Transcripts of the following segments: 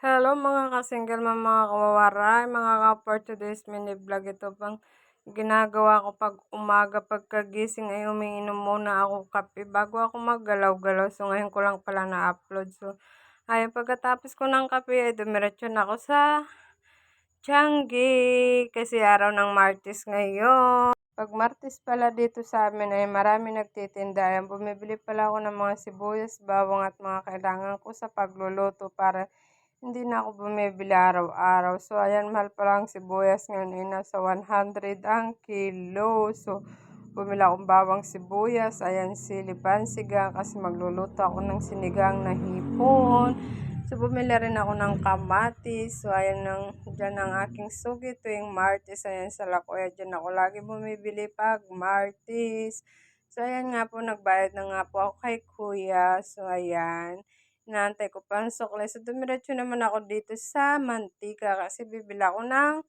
Hello mga ka-single mom, mga kawawaray, mga for today's mini vlog. Ito pang ginagawa ko pag umaga, pagkagising ay umiinom muna ako kape bago ako maggalaw-galaw. So ngayon ko lang pala na-upload. So ayun, pagkatapos ko ng kape ay dumiretso na ako sa Changi kasi araw ng Martes ngayon. Pag Martes pala dito sa amin ay marami nagtitinda. Ayan, bumibili pala ako ng mga sibuyas, bawang at mga kailangan ko sa pagluluto para hindi na ako bumibili araw-araw. So, ayan, mahal pa lang sibuyas ngayon ay nasa 100 ang kilo. So, bumili akong bawang sibuyas. Ayan, sili pansigang kasi magluluto ako ng sinigang na hipon. So, bumili rin ako ng kamatis. So, ayan, dyan ang aking sugi tuwing Martes. Ayan, sa Lakoya. Dyan ako lagi bumibili pag Martes. So, ayan nga po, nagbayad na nga po ako kay Kuya. So, ayan. Inaantay ko pa ang sukli. So, dumiretso naman ako dito sa mantika kasi bibili ako ng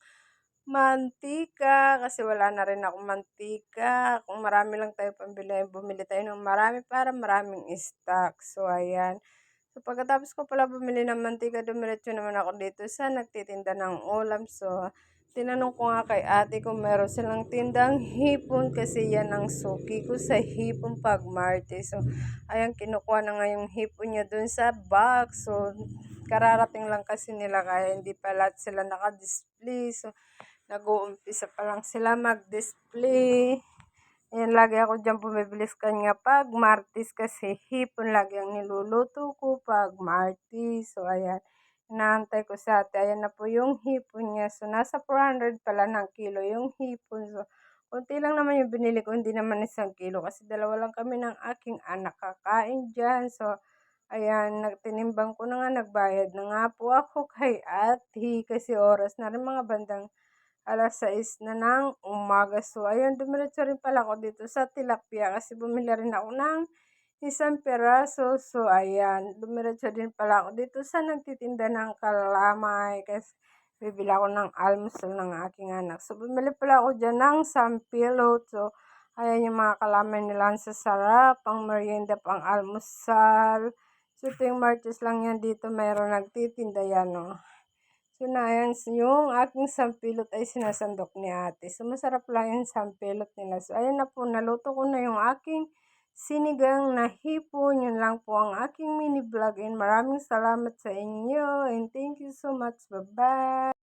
mantika kasi wala na rin akong mantika. Kung marami lang tayo pambili, bumili tayo ng marami para maraming stock. So, ayan. So, pagkatapos ko pala bumili ng mantika, dumiretso naman ako dito sa nagtitinda ng ulam. So, tinanong ko nga kay ate kung meron silang tindang hipon kasi yan ang suki ko sa hipon pag Martes. So, ayan, kinukuha na nga yung hipon niya dun sa box. So, kararating lang kasi nila kaya hindi pa lahat sila naka-display. So, nag-uumpisa pa lang sila mag-display. Ayan, lagi ako dyan bumibilis kanya pag Martes kasi hipon lagi ang niluluto ko pag Martes. So, ayan, inaantay ko sa ate. Ayan na po yung hipon niya. So, nasa 400 pala ng kilo yung hipon. So, konti lang naman yung binili ko. Hindi naman 1 kilo kasi dalawa lang kami ng aking anak kakain dyan. So, ayan, nagtinimbang ko na nga, nagbayad na nga po ako kay ate kasi oras na rin mga bandang 6:00 na ng umaga. So, ayun, dumiretso rin pala ako dito sa tilapia kasi bumili rin ako ng 1 piraso. So, ayan, dumiretso din pala ako dito sa nagtitinda ng kalamay kasi bibili ako ng almusal ng aking anak. So, bumili pala ako dyan ng sampilot. So, ayan yung mga kalamay nila sa sarap, pang merienda, pang almusal. So, tuwing Martes lang yan dito, mayroon nagtitinda yan, no. So, na ayan, yung aking sampilot ay sinasandok ni ate. So, masarap lang yung sampilot nila. So, ayan na po, naluto ko na yung aking sinigang na hipon. Yun lang po ang aking mini vlog. And maraming salamat sa inyo. And thank you so much. Bye-bye.